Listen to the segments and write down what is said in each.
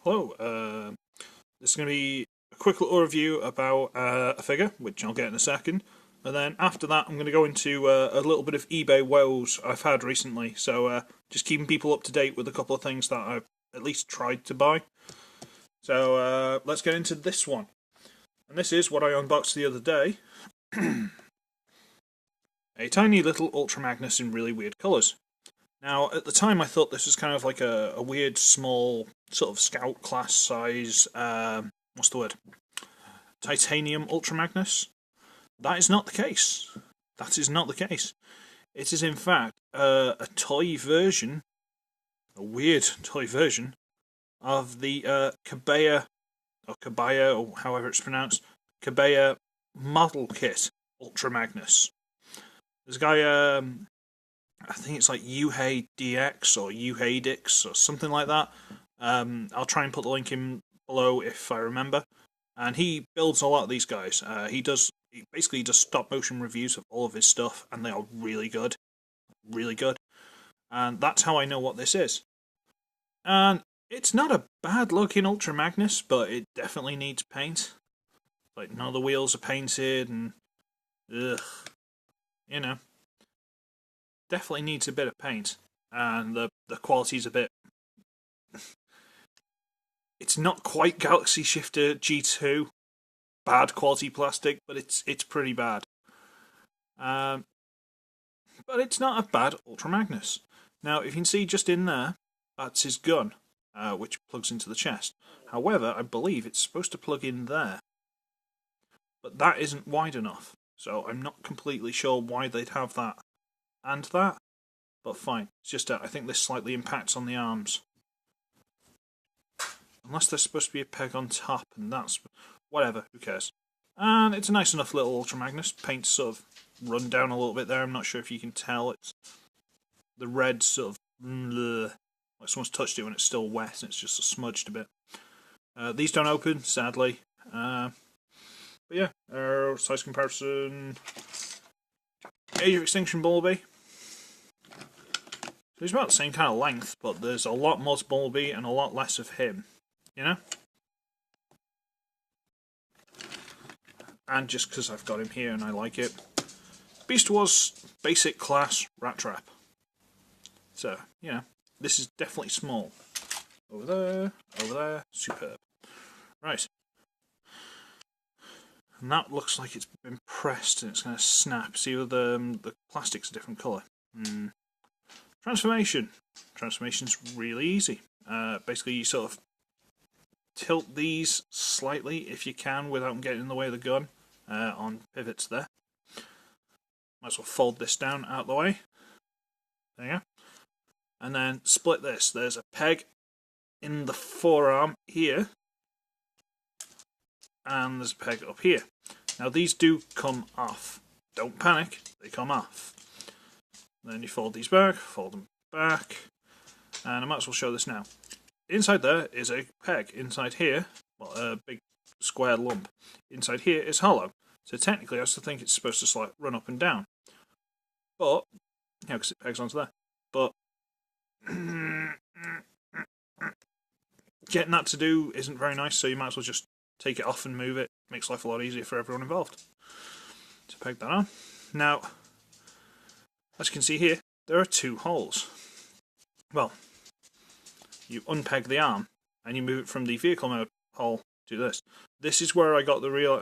Hello, this is going to be a quick little review about a figure, which I'll get in a second, and then after that I'm going to go into a little bit of eBay woes I've had recently, so just keeping people up to date with a couple of things that I've at least tried to buy. So let's get into this one. And this is what I unboxed the other day. A tiny little Ultra Magnus in really weird colours. Now, at the time I thought this was kind of like a weird, small, sort of scout class size, what's the word? Titanium Ultra Magnus. That is not the case. That is not the case. It is in fact a toy version, a weird toy version, of the Kabaya, or however it's pronounced, Kabaya model kit Ultra Magnus. There's a guy, I think it's like YouheiDX or YouheiDX or something like that. I'll try and put the link in below if I remember. And he builds a lot of these guys. He basically does stop motion reviews of all of his stuff, and they are really good. Really good. And that's how I know what this is. And it's not a bad looking Ultra Magnus, but it definitely needs paint. Like, none of the wheels are painted, and ugh, you know. Definitely needs a bit of paint, and the quality's a bit... It's not quite Galaxy Shifter G2 bad quality plastic, but it's pretty bad. But it's not a bad Ultra Magnus. Now, if you can see just in there, that's his gun, which plugs into the chest. However, I believe it's supposed to plug in there, but that isn't wide enough, so I'm not completely sure why they'd have that and that, but fine. It's just I think this slightly impacts on the arms. Unless there's supposed to be a peg on top, and that's... whatever, who cares. And it's a nice enough little Ultra Magnus. Paint's sort of run down a little bit there. I'm not sure if you can tell. It's the red sort of... like someone's touched it when it's still wet, and it's just smudged a bit. These don't open, sadly. But yeah, size comparison... Age of Extinction Bumblebee. He's about the same kind of length, but there's a lot more to Bumblebee and a lot less of him, you know? And just because I've got him here and I like it. Beast Wars basic class rat trap. So, you know, this is definitely small. Over there, superb. Right. And that looks like it's been pressed and it's going to snap. See, the plastic's a different colour. Transformation. Transformation's really easy. Basically, you sort of tilt these slightly if you can without them getting in the way of the gun on pivots there. Might as well fold this down out of the way. There you go. And then split this. There's a peg in the forearm here. And there's a peg up here. Now these do come off. Don't panic, they come off. Then you fold these back, fold them back, and I might as well show this now. Inside there is a peg. Inside here, well, a big square lump. Inside here is hollow. So technically I still think it's supposed to run up and down. But, yeah, because it pegs onto there. But, getting that to do isn't very nice, so you might as well just take it off and move it. Makes life a lot easier for everyone involved. So peg that on. Now, as you can see here, there are two holes. Well, you unpeg the arm and you move it from the vehicle mode hole to this. This is where I got the real,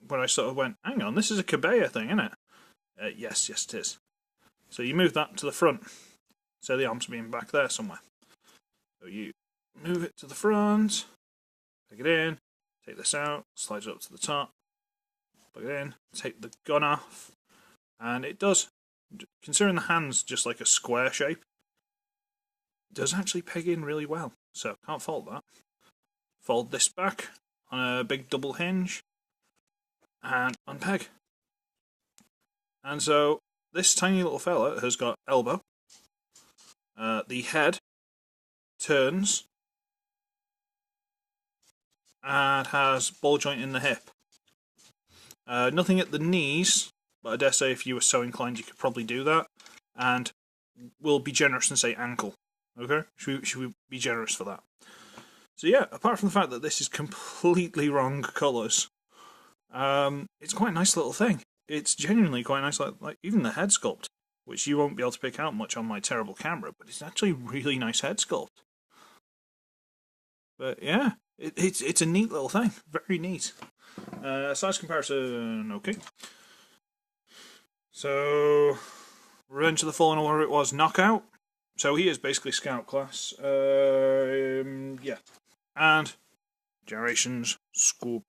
when I sort of went, hang on, this is a Kabaya thing, isn't it? Yes, it is. So you move that to the front. So the arm's being back there somewhere. So you move it to the front, peg it in, take this out, slide it up to the top, plug it in, take the gun off, and it does, considering the hand's just like a square shape, it does actually peg in really well, so can't fault that. Fold this back on a big double hinge, and unpeg. And so, this tiny little fella has got elbow, the head turns, and has ball joint in the hip. Nothing at the knees, but I dare say if you were so inclined you could probably do that. And we'll be generous and say ankle. Okay? Should we be generous for that? So yeah, apart from the fact that this is completely wrong colours, it's quite a nice little thing. It's genuinely quite nice, like even the head sculpt, which you won't be able to pick out much on my terrible camera, but it's actually really nice head sculpt. But yeah, it's a neat little thing, very neat. Size comparison, okay. So, Revenge of the Fallen, or whatever it was, Knockout. So he is basically Scout class. Yeah. And Generations, Scoop.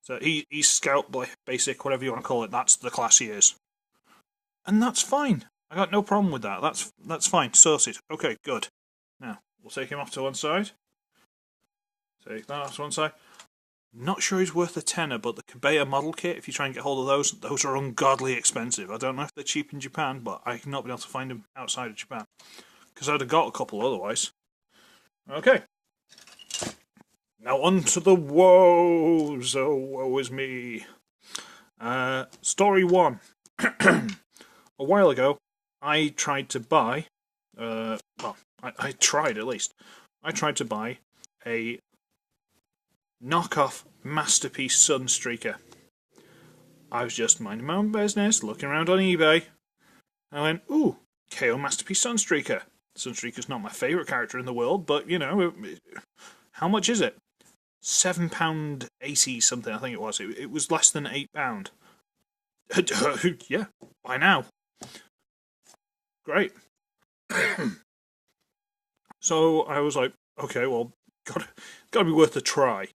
So he's Scout Basic, whatever you want to call it. That's the class he is. And that's fine. I got no problem with that. That's fine. Sorted. Okay, good. Now, we'll take him off to one side. Take that off to one side. Not sure he's worth a tenner, but the Kabaya model kit, if you try and get hold of those are ungodly expensive. I don't know if they're cheap in Japan, but I've not been able to find them outside of Japan. Because I'd have got a couple otherwise. Okay. Now on to the woes. Oh, woe is me. Story 1. A while ago, I tried to buy... I tried at least. I tried to buy a knockoff Masterpiece Sunstreaker. I was just minding my own business, looking around on eBay. I went, ooh, KO Masterpiece Sunstreaker. Sunstreaker's not my favourite character in the world, but, you know, how much is it? £7.80 something, I think it was. It was less than £8. Yeah, why now? Great. So I was like, okay, well, gotta be worth a try.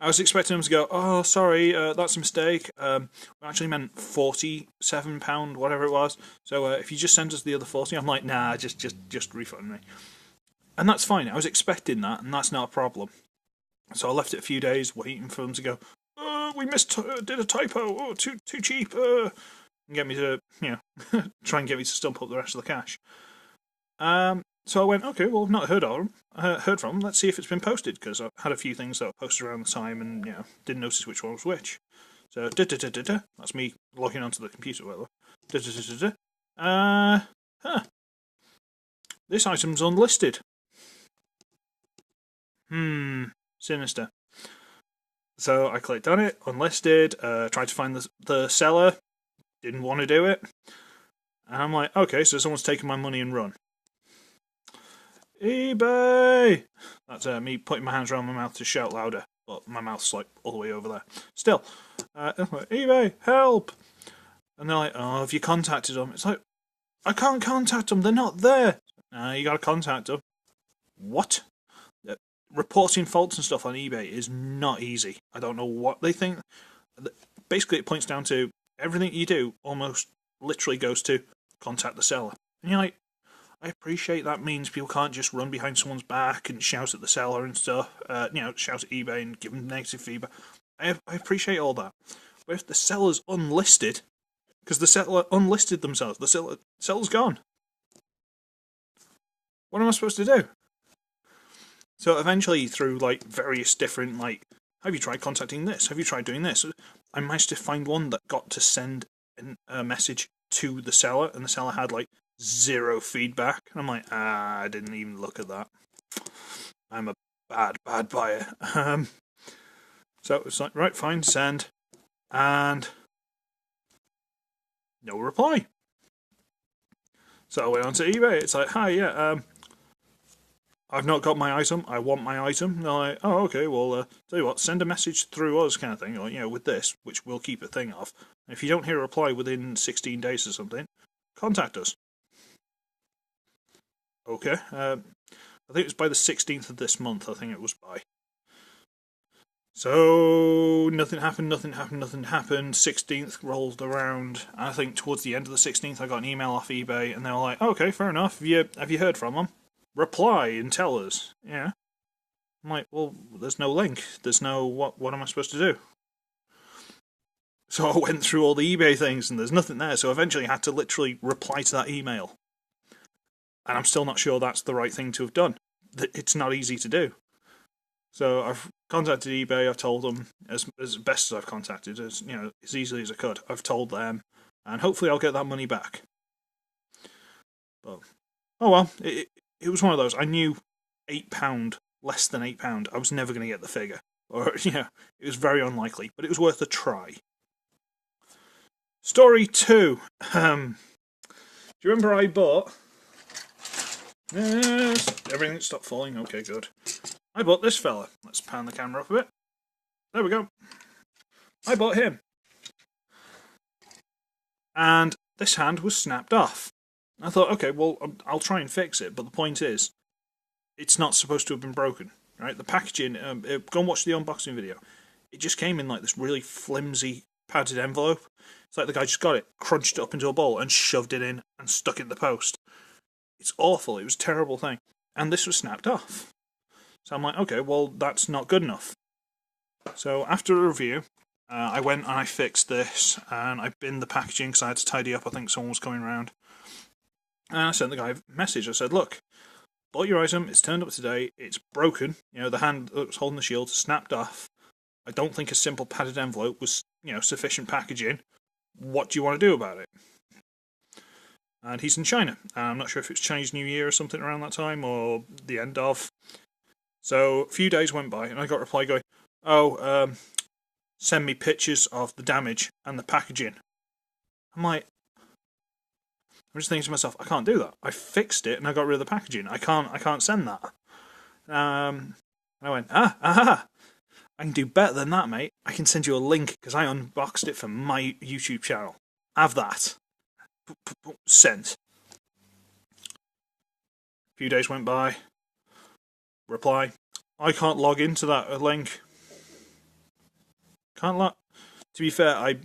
I was expecting them to go, oh, sorry, that's a mistake. We actually meant £47, whatever it was. So if you just send us the other 40, I'm like, nah, just refund me. And that's fine. I was expecting that, and that's not a problem. So I left it a few days, waiting for them to go, we did a typo, oh, too cheap, and get me to, you know, try and get me to stump up the rest of the cash. So I went, okay, well, I've not heard from them. Let's see if it's been posted, because I've had a few things that were posted around the time and, you know, didn't notice which one was which. So, that's me logging onto the computer, by the way. This item's unlisted. Sinister. So I clicked on it, unlisted, tried to find the seller, didn't want to do it. And I'm like, okay, so someone's taken my money and run. eBay! That's me putting my hands around my mouth to shout louder, but my mouth's like all the way over there. Still, eBay, help! And they're like, oh, have you contacted them? It's like, I can't contact them, they're not there. You gotta contact them. What? Reporting faults and stuff on eBay is not easy. I don't know what they think. Basically, it points down to everything you do almost literally goes to contact the seller. And you're like, I appreciate that means people can't just run behind someone's back and shout at the seller and stuff, you know, shout at eBay and give them negative feedback. I appreciate all that. But if the seller's unlisted, because the seller unlisted themselves, the seller's gone. What am I supposed to do? So eventually, through like various different, like, have you tried contacting this? Have you tried doing this? I managed to find one that got to send a message to the seller, and the seller had like 0 feedback. And I'm like, I didn't even look at that. I'm a bad buyer. So it was like, right, fine, send, and no reply. So I went onto eBay. It's like, hi, yeah, I've not got my item, I want my item. And they're like, oh, okay, well, tell you what, send a message through us kind of thing, or, you know, with this, which we'll keep a thing of. And if you don't hear a reply within 16 days or something, contact us. Okay, I think it was by the 16th of this month, I think it was by. So, nothing happened. 16th rolled around. I think towards the end of the 16th, I got an email off eBay, and they were like, okay, fair enough, have you heard from them? Reply and tell us. Yeah. I'm like, well, there's no link. There's no, what am I supposed to do? So I went through all the eBay things and there's nothing there, so eventually I had to literally reply to that email. And I'm still not sure that's the right thing to have done. It's not easy to do. So I've contacted eBay, I've told them, as best as I've contacted, as you know, as easily as I could, I've told them, and hopefully I'll get that money back. But, oh well, it was one of those. I knew £8 less than £8, I was never going to get the figure. Or, it was very unlikely, but it was worth a try. Story 2. Do you remember I bought... Everything stopped falling. Okay, good. I bought this fella. Let's pan the camera up a bit. There we go. I bought him. And this hand was snapped off. I thought, okay, well, I'll try and fix it, but the point is, it's not supposed to have been broken, right? The packaging, go and watch the unboxing video. It just came in like this really flimsy, padded envelope. It's like the guy just got it, crunched it up into a bowl, and shoved it in, and stuck it in the post. It's awful. It was a terrible thing. And this was snapped off. So I'm like, okay, well, that's not good enough. So after a review, I went and I fixed this, and I binned the packaging because I had to tidy up. I think someone was coming around. And I sent the guy a message. I said, look, bought your item, it's turned up today, it's broken. The hand that was holding the shield snapped off. I don't think a simple padded envelope was, sufficient packaging. What do you want to do about it? And he's in China. I'm not sure if it's Chinese New Year or something around that time, or the end of. So a few days went by, and I got a reply going, send me pictures of the damage and the packaging. I'm just thinking to myself, I can't do that. I fixed it and I got rid of the packaging. I can't send that. And I went, I can do better than that, mate. I can send you a link because I unboxed it from my YouTube channel. Have that. Sent. A few days went by. Reply, I can't log into that link. Can't log. To be fair, I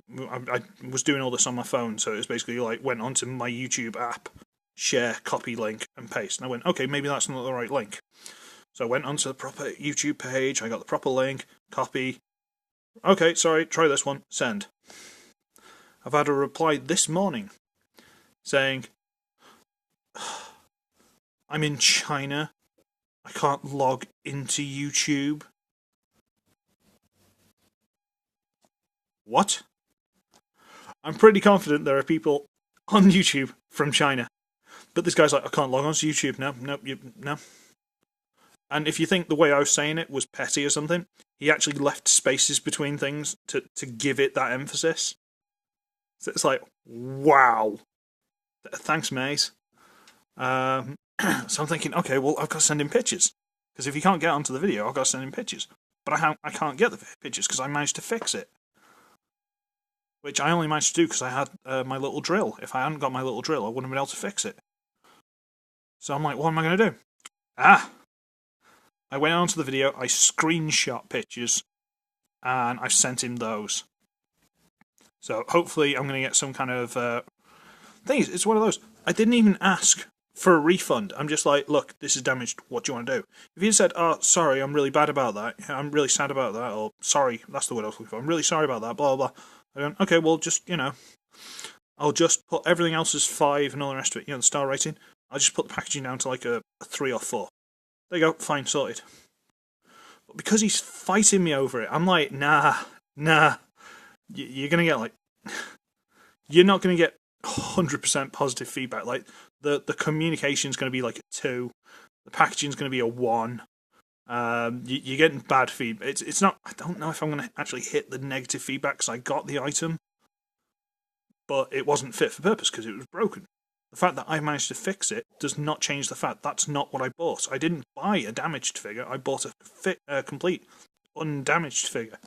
was doing all this on my phone, so it was basically like went onto my YouTube app, share, copy link, and paste. And I went, okay, maybe that's not the right link. So I went onto the proper YouTube page, I got the proper link, copy. Okay, sorry, try this one, send. I've had a reply this morning saying, I'm in China, I can't log into YouTube. What? I'm pretty confident there are people on YouTube from China. But this guy's like, I can't log on to YouTube. No. And if you think the way I was saying it was petty or something, he actually left spaces between things to give it that emphasis. So it's like, wow. Thanks, mate. So I'm thinking, okay, well, I've got to send him pictures. Because if he can't get onto the video, I've got to send him pictures. But I can't get the pictures because I managed to fix it. Which I only managed to do because I had my little drill. If I hadn't got my little drill, I wouldn't have been able to fix it. So I'm like, what am I going to do? I went onto the video, I screenshot pictures, and I sent him those. So hopefully I'm going to get some kind of... thing is, it's one of those. I didn't even ask for a refund. I'm just like, look, this is damaged, what do you want to do? If he had said, oh, sorry, I'm really bad about that, I'm really sad about that, or sorry, that's the word I was looking for, I'm really sorry about that, blah, blah, blah. I went, okay, well, just, I'll just put everything else as 5 and all the rest of it, the star rating. I'll just put the packaging down to like a 3 or 4. There you go, fine, sorted. But because he's fighting me over it, I'm like, nah. You're going to get like... You're not going to get 100% positive feedback. Like, the communication's going to be like a 2. The packaging's going to be a 1. You're getting bad feedback. It's not... I don't know if I'm going to actually hit the negative feedback because I got the item, but it wasn't fit for purpose because it was broken. The fact that I managed to fix it does not change the fact that's not what I bought. I didn't buy a damaged figure. I bought a complete undamaged figure.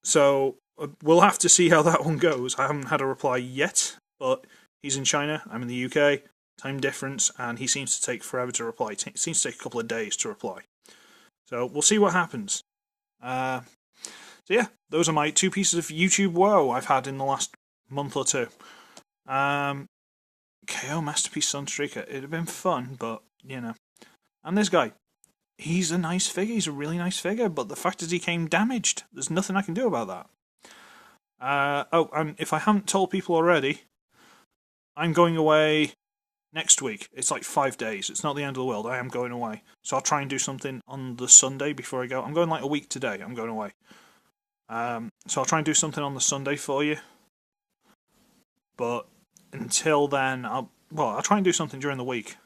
So we'll have to see how that one goes. I haven't had a reply yet, but he's in China. I'm in the UK. Time difference, and he seems to take forever to reply. It seems to take a couple of days to reply. So we'll see what happens. So yeah, those are my 2 pieces of YouTube woe I've had in the last month or 2. KO Masterpiece Sunstreaker. It'd have been fun, but, And this guy, he's a nice figure. He's a really nice figure, but the fact is he came damaged. There's nothing I can do about that. And if I haven't told people already, I'm going away next week. It's like 5 days. It's not the end of the world. I am going away. So I'll try and do something on the Sunday before I go. I'm going like a week today. I'm going away. So I'll try and do something on the Sunday for you. But until then, I'll try and do something during the week.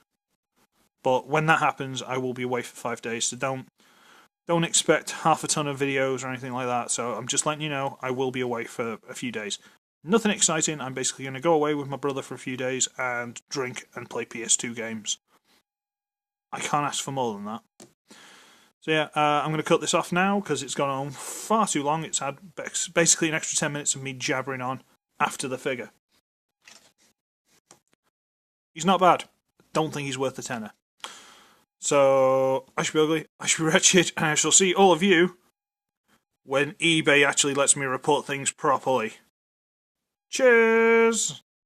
But when that happens, I will be away for 5 days, so don't expect half a ton of videos or anything like that. So I'm just letting you know I will be away for a few days. Nothing exciting. I'm basically going to go away with my brother for a few days and drink and play PS2 games. I can't ask for more than that. So yeah, I'm going to cut this off now because it's gone on far too long. It's had basically an extra 10 minutes of me jabbering on after the figure. He's not bad. Don't think he's worth the tenner. So, I should be ugly, I should be wretched, and I shall see all of you when eBay actually lets me report things properly. Cheers!